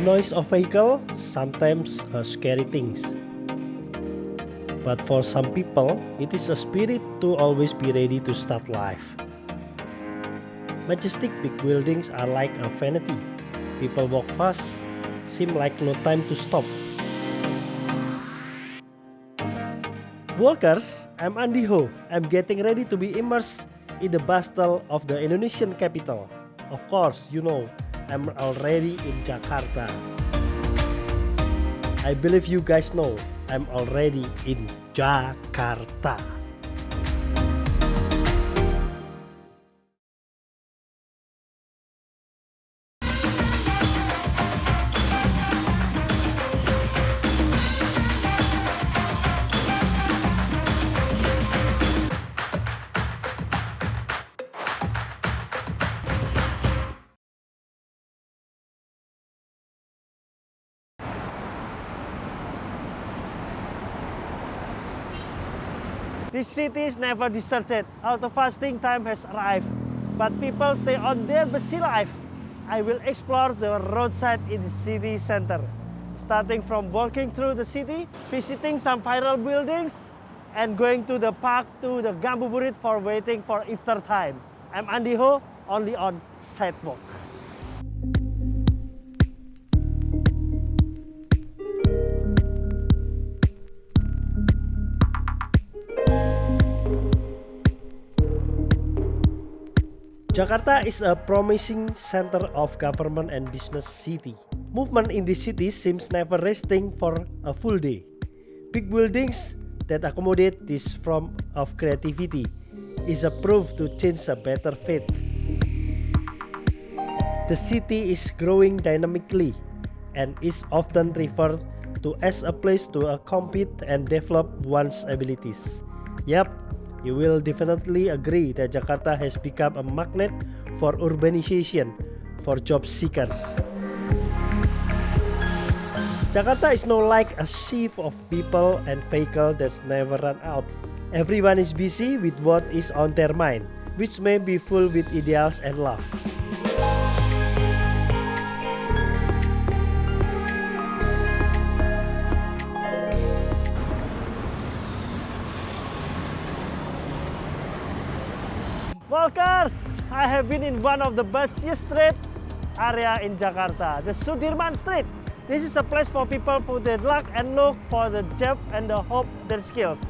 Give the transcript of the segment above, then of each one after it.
noise of vehicle sometimes a scary things. But for some people, it is a spirit to always be ready to start life. Majestic big buildings are like a vanity. People walk fast, seem like no time to stop. Walkers, I'm Andy Ho. I'm getting ready to be immersed in the bustle of the Indonesian capital. Of course, you know, I'm already in Jakarta. I believe you guys know I'm already in Jakarta. This city is never deserted. Auto-fasting time has arrived, but people stay on their busy life. I will explore the roadside in the city center, starting from walking through the city, visiting some viral buildings, and going to the park to the Gambuburit for waiting for iftar time. I'm Andy Ho, only on Sidewalk. Jakarta is a promising center of government and business city. Movement in this city seems never resting for a full day. Big buildings that accommodate this form of creativity is a proof to change a better fate. The city is growing dynamically and is often referred to as a place to compete and develop one's abilities. Yep, you will definitely agree that Jakarta has become a magnet for urbanization for job seekers. Jakarta is now like a sea of people and vehicles that never run out. Everyone is busy with what is on their mind, which may be full with ideals and love. Walkers, I have been in one of the busiest street area in Jakarta, the Sudirman Street. This is a place for people who their luck and look for the job and the hope their skills.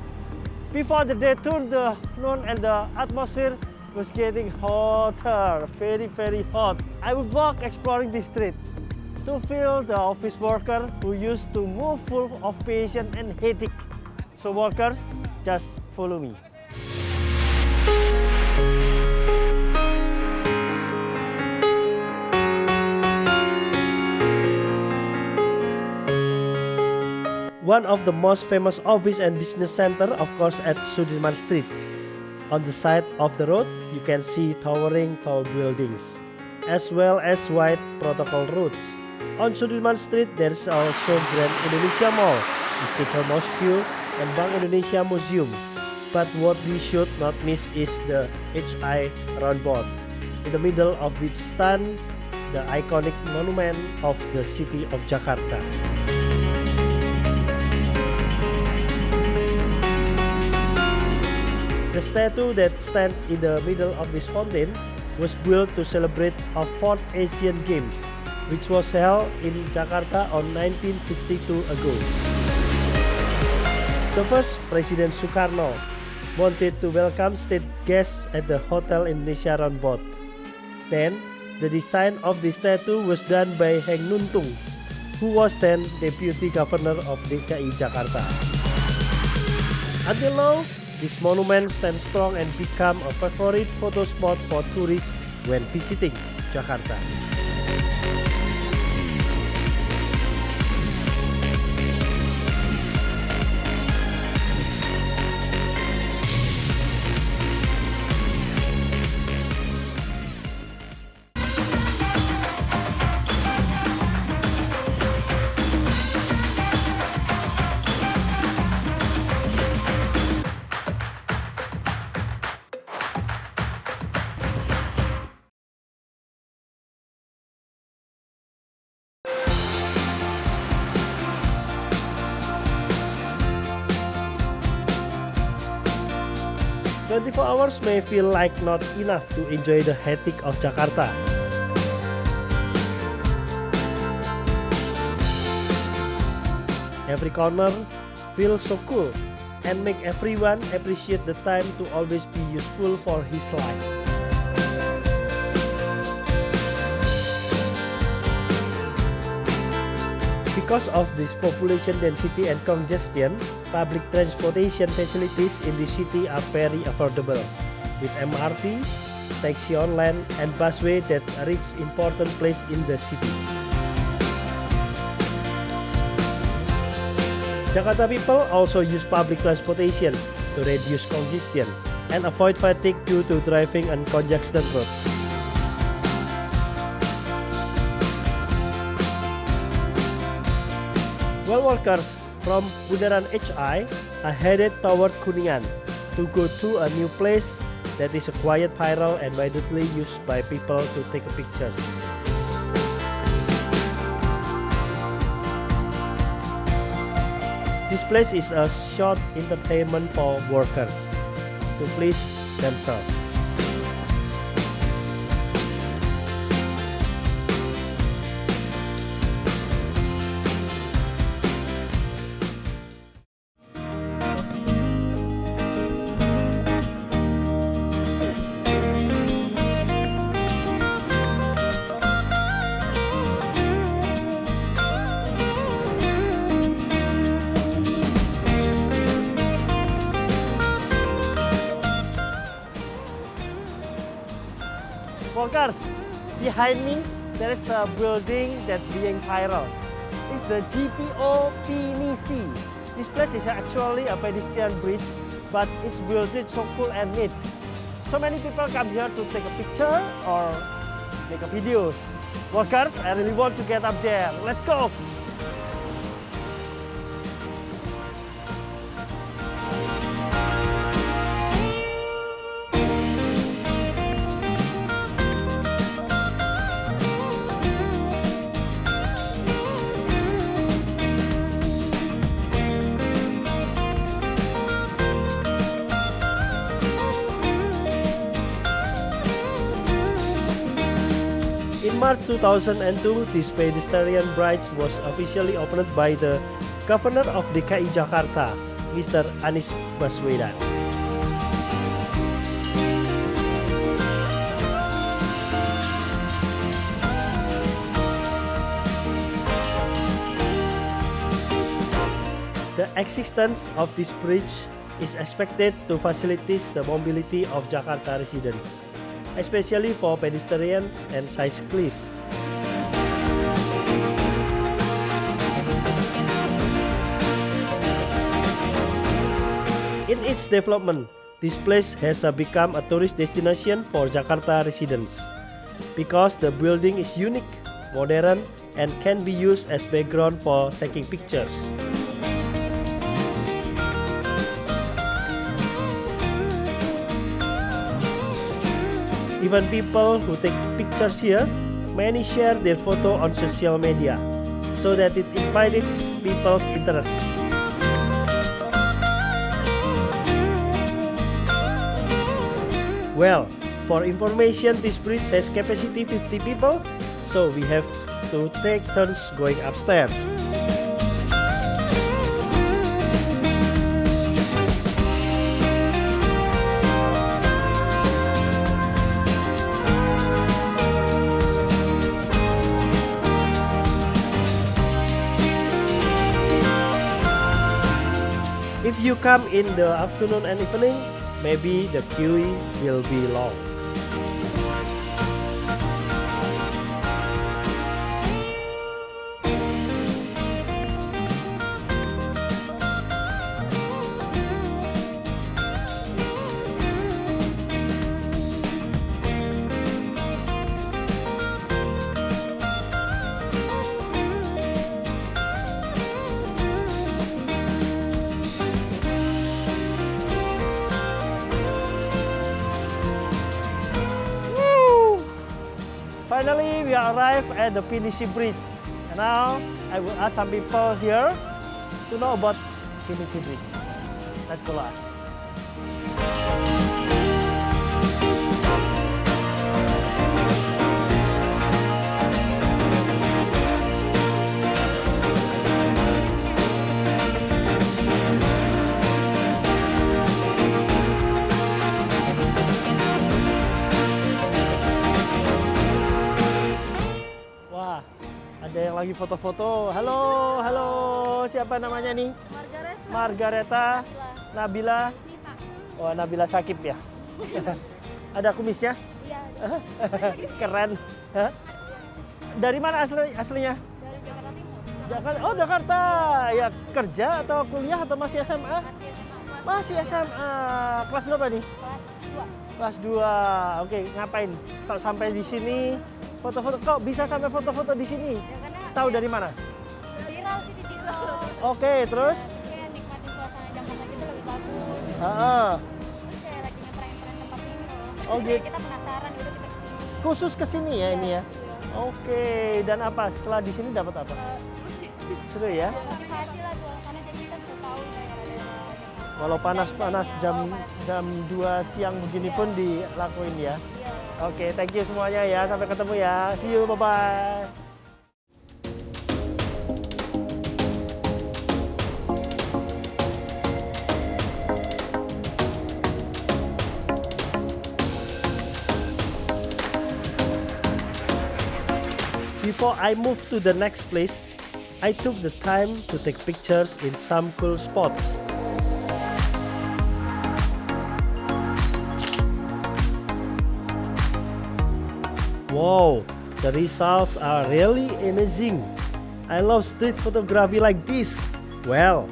Before the day turned the noon and the atmosphere was getting hotter, very hot. I would walk exploring this street to feel the office worker who used to move full of patience and headache. So walkers, just follow me. One of the most famous office and business center, of course, at Sudirman Streets. On the side of the road, you can see towering tall buildings, as well as wide protocol roads. On Sudirman Street, there is also Grand Indonesia Mall, Istiqlal Mosque, and Bank Indonesia Museum. But what we should not miss is the HI Roundabout, in the middle of which stand the iconic monument of the city of Jakarta. The statue that stands in the middle of this fountain was built to celebrate a 4th Asian Games, which was held in Jakarta on 1962 ago. The first President Sukarno wanted to welcome state guests at the Hotel Indonesia Roundabout. Then, the design of the statue was done by Heng Nuntung, who was then Deputy Governor of DKI Jakarta. Until now, this monument stands strong and become a favorite photo spot for tourists when visiting Jakarta. 24 hours may feel like not enough to enjoy the hectic of Jakarta. Every corner feels so cool and make everyone appreciate the time to always be useful for his life. Because of this population density and congestion, public transportation facilities in the city are very affordable, with MRT, taxi on land, and busway that reach important places in the city. Jakarta people also use public transportation to reduce congestion and avoid fatigue due to driving on congested roads. Well, workers from Bundaran HI are headed toward Kuningan to go to a new place that is a quiet, viral, and widely used by people to take pictures. This place is a short entertainment for workers to please themselves. Workers, behind me there is a building that being viral. It's the GPO Pinisi. This place is actually a pedestrian bridge, but it's built so cool and neat. So many people come here to take a picture or make a videos. Workers, I really want to get up there. Let's go! In March 2002, this pedestrian bridge was officially opened by the Governor of DKI Jakarta, Mr. Anies Baswedan. The existence of this bridge is expected to facilitate the mobility of Jakarta residents, especially for pedestrians and cyclists. In its development, this place has become a tourist destination for Jakarta residents because the building is unique, modern, and can be used as background for taking pictures. Even people who take pictures here, many share their photo on social media, so that it invites people's interest. Well, for information, this bridge has capacity 50 people, so we have to take turns going upstairs. If you come in the afternoon and evening, maybe the queue will be long. Finally, we arrived at the Pinisi Bridge. And now, I will ask some people here to know about Pinisi Bridge. Let's follow us. foto-foto. Halo, halo. Siapa namanya nih? Margareta. Nabila. Oh, Nabila Sakib ya. Ada kumisnya? Iya. Keren. Hah? Dari mana aslinya? Dari Jakarta Timur. Jakarta. Oh, Jakarta. Ya, kerja atau kuliah atau masih SMA? Masih SMA. Kelas berapa nih? Kelas 2. Kelas 2. Oke, ngapain? Kalau sampai di sini foto-foto, kok bisa sampai foto-foto di sini? Ya karena Tahu dari mana? viral sih di TikTok. Oke, terus? Kayak nikmatin suasana Jakarta gitu lebih bagus. Heeh. Terus kayak lagi ngetren-tren tempat ini loh. Oh, Jadi gitu. kita penasaran gitu kita kesini. Khusus ke sini ya ini ya. Iya. Oke, dan apa? Setelah di sini dapat apa? Seru ya. Motivasi lah suasana jadi kita bisa tahu daerah-daerah. Walau panas-panas jam 2 siang begini pun dilakuin ya. Iya. Oke, thank you semuanya ya. Sampai ketemu ya. See you, bye-bye. Before I move to the next place, I took the time to take pictures in some cool spots. Wow, the results are really amazing. I love street photography like this. Well,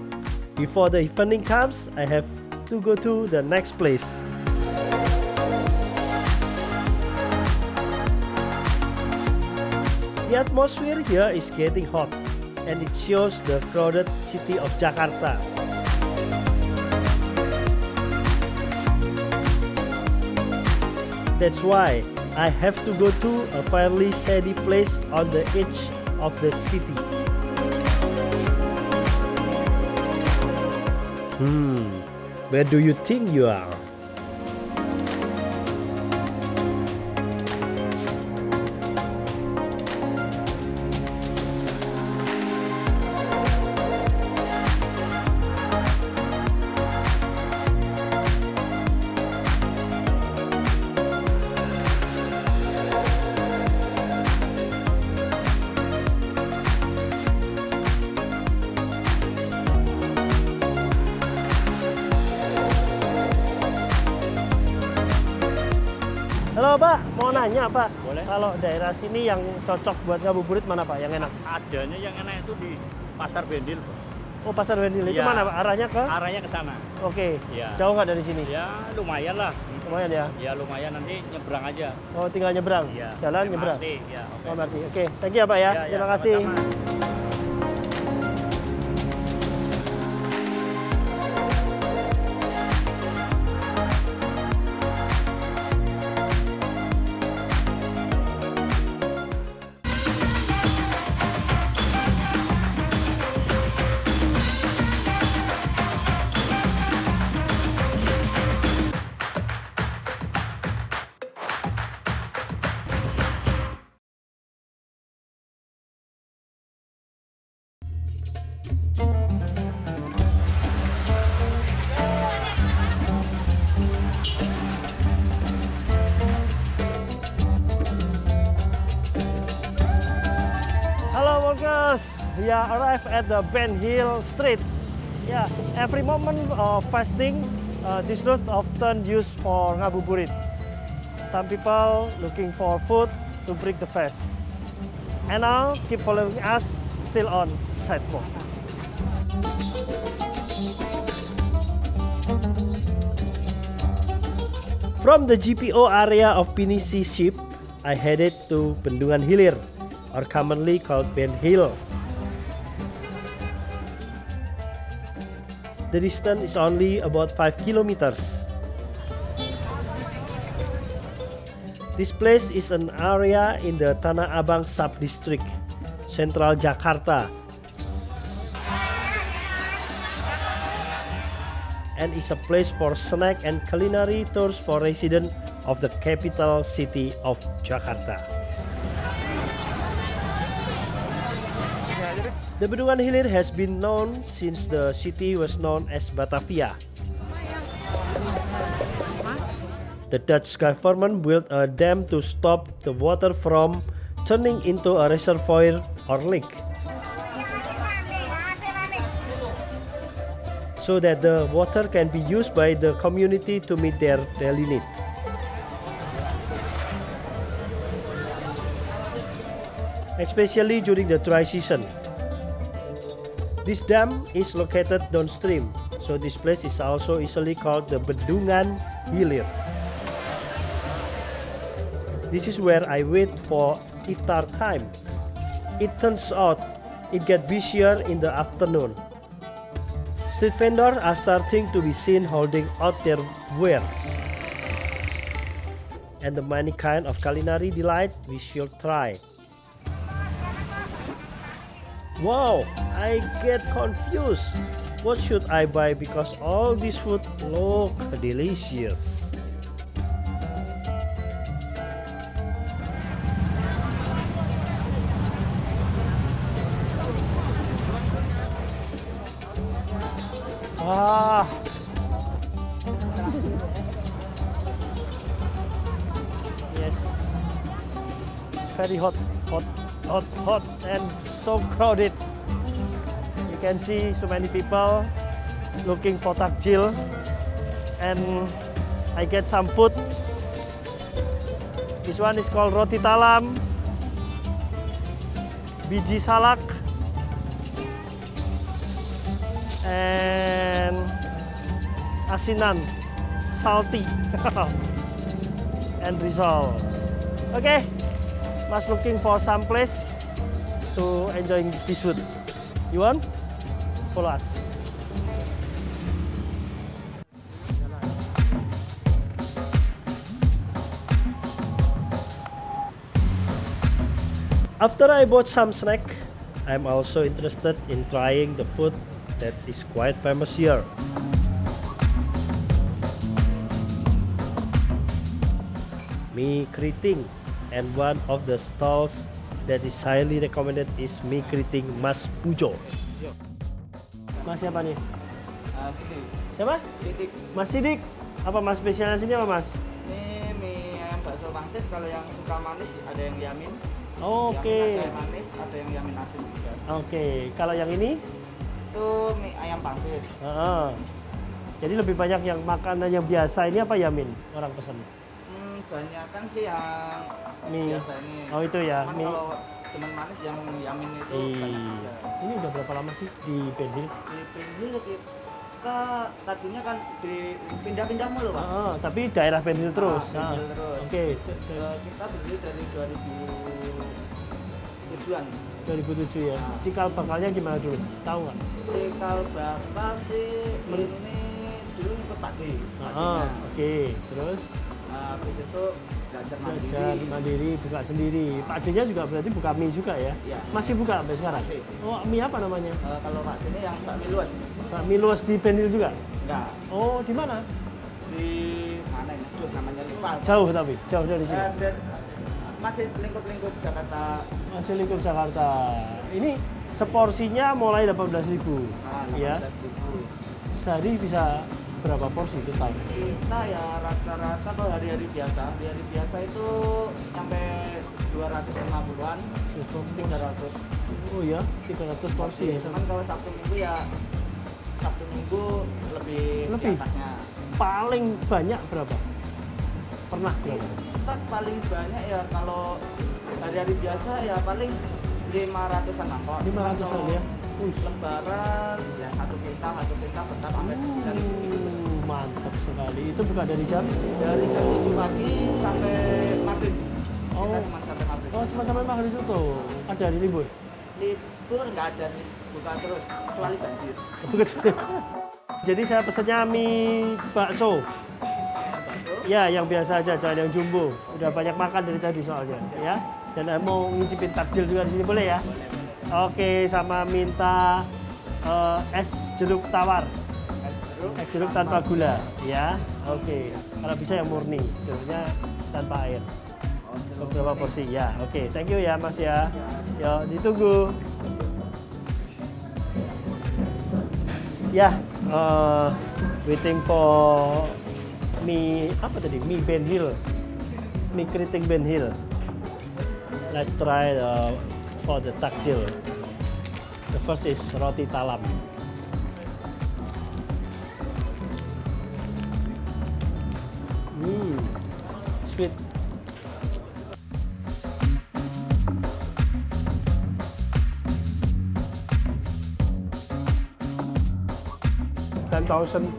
before the evening comes, I have to go to the next place. The atmosphere here is getting hot, and it shows the crowded city of Jakarta. That's why I have to go to a fairly shady place on the edge of the city. Where do you think you are? Halo Pak, mau nanya Pak. Boleh. Kalau daerah sini yang cocok buat ngabuburit mana Pak, yang enak? Adanya yang enak itu di Pasar Bendil, Bos. Oh, Pasar Bendil itu Iya. mana Pak? Arahnya ke? Arahnya ke sana. Oke, Iya. jauh nggak dari sini? Ya lumayan lah. Lumayan ya? Ya lumayan, nanti nyebrang aja. Oh, tinggal nyebrang? Iya. Jalan MRT, nyebrang? Ya, oke. Oh, berarti. Oke, thank you ya Pak ya. Ya, ya, Terima kasih. sama-sama. Hello workers, we are arrived at the Ben Hill Street. Yeah, every moment of fasting, this route often used for ngabuburit. Some people looking for food to break the fast. And now, keep following us, still on Sidewalk. From the GPO area of Pinisi Ship, I headed to Bendungan Hilir, or commonly called Ben Hill. The distance is only about 5 kilometers. This place is an area in the Tanah Abang sub-district, Central Jakarta, and is a place for snack and culinary tours for residents of the capital city of Jakarta. The Bendungan Hilir has been known since the city was known as Batavia. The Dutch government built a dam to stop the water from turning into a reservoir or lake. so that the water can be used by the community to meet their daily need. Especially during the dry season. This dam is located downstream, so this place is also easily called the Bendungan Hilir. This is where I wait for iftar time. It turns out it gets busier in the afternoon. Street vendors are starting to be seen holding out their wares. And the many kind of culinary delight we should try. Wow, I get confused. What should I buy because all this food look delicious. Ah. Yes. Very hot, and so crowded. You can see so many people looking for takjil, and I get some food. This one is called roti talam, biji salak, and asinan, salty, and risol. Okay, Mas looking for some place to enjoying this food. You want? Follow us. After I bought some snack, I'm also interested in trying the food that is quite famous here. Mie keriting, and one of the stalls that is highly recommended is mie keriting Mas Pujo. Mas siapa nih? Sidik. Siapa? Sidik. Mas Sidik. Apa mas spesialnya sini apa mas? Ini mie ayam bakso pangsit. Kalau yang suka manis ada yang yamin. Oke. Yang manis ada yang yamin asin juga. Oke. Kalau yang ini? Itu mie ayam pangsit. Jadi lebih banyak yang makanan yang biasa ini apa yamin orang pesen? Banyak kan sih yang Mie. biasa ini. Oh itu ya. Cuman Mie. kalau cuman manis yang yamin itu banyak juga. Ini udah berapa lama sih di Benhil? Di Benhil kita tadinya kan pindah-pindah mulu Pak. Tapi daerah Benhil terus. Benhil terus. Oke. Kita berdiri dari 2007-an. 2007 ya. Cikal bakalnya gimana dulu? Tahu nggak? Cikal bakal sih ini dulu ikut Pak D. Oke. Terus? Habis itu belajar mandiri, buka sendiri. Pak D-nya juga berarti buka mie juga ya? Iya. Masih buka sampai sekarang? Masih. Oh, mie apa namanya? Kalau Pak D ini yang bakmi luas. Bakmi luas di Benhil juga? Enggak. Oh, di mana? Di mana ini? Aduh, namanya lupa. Jauh tapi, jauh dari sini. Masih lingkup-lingkup Jakarta. Masih lingkup Jakarta. Ini seporsinya mulai 18.000. Ya. 18.000. Sehari bisa berapa porsi total? Kita ya rata-rata kalau hari-hari biasa itu sampai 250-an, 300. Oh ya, 300 porsi ya. Cuman kalau Sabtu Minggu ya Sabtu Minggu lebih. Di atasnya. Paling banyak berapa? Pernah berapa? Kita paling banyak ya kalau hari-hari biasa ya paling 500-an angkot. 500-an ya. Lebaran ya satu kita bentar sampai 9 gitu. Mantap sekali. Itu buka dari jam? Dari jam 7 pagi sampai maghrib. Oh. Kita cuma sampai maghrib. Oh, cuma sampai maghrib itu. Ada hari libur? Libur nggak ada sih, buka terus kecuali banjir. Jadi saya pesannya mie bakso. Ya, yang biasa aja, jangan yang jumbo. Udah banyak makan dari tadi soalnya, ya. Dan saya mau ngicipin takjil juga di sini, boleh ya? Oke, sama minta es jeruk tawar. Es jeruk tanpa gula, ya. Oke, kalau bisa yang murni, jeruknya tanpa air. Beberapa porsi, ya. Oke, thank you ya, Mas ya. Yo, ditunggu. Ya, waiting for mie apa tadi? Mie Benhil, mie keriting Benhil. Let's try for the takjil. The first is roti talam. Sweet. $10,000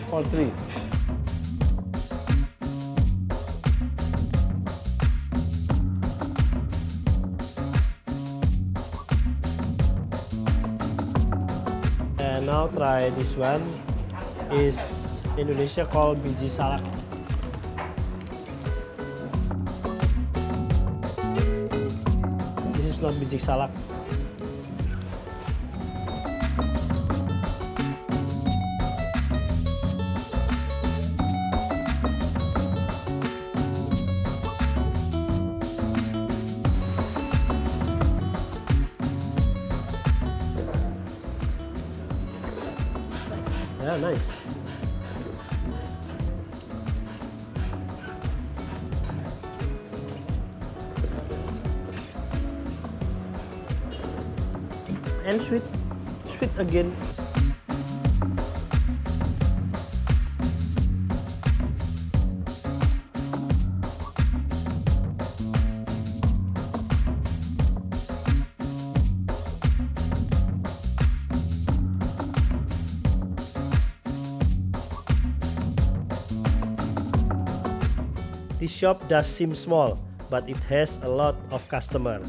for 3. And now try this one. Is Indonesia called biji salak. This is not biji salak. Yeah, nice. And sweet, sweet again. This shop does seem small, but it has a lot of customers.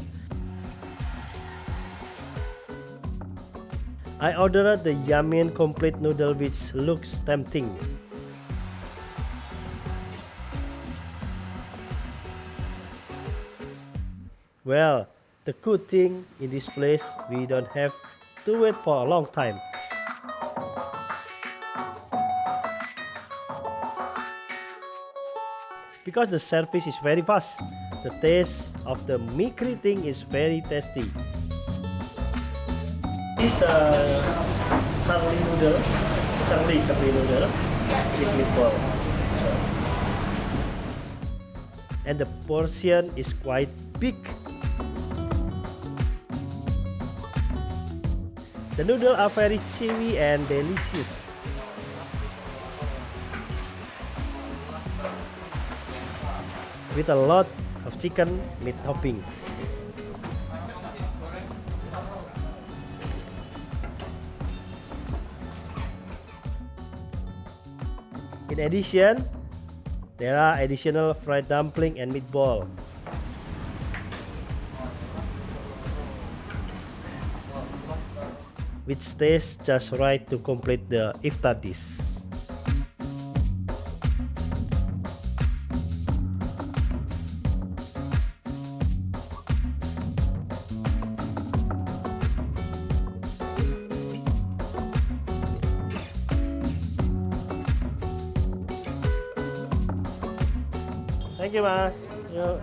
I ordered the Yamin complete noodle, which looks tempting. Well, the good thing in this place, we don't have to wait for a long time. Because the service is very fast, the taste of the mee keriting is very tasty. This curly noodle, curly noodle with meatball. And the portion is quite big. The noodles are very chewy and delicious. With a lot of chicken meat topping. In addition, there are additional fried dumpling and meatball. Which tastes just right to complete the iftar dish. Thank you, Mas. Yuk.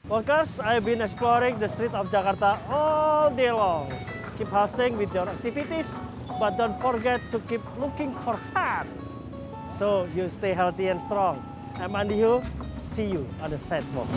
Workers, I've been exploring the street of Jakarta all day long. Keep hustling with your activities, but don't forget to keep looking for fun. So you stay healthy and strong. I'm Andy Hu. See you on the sidewalk.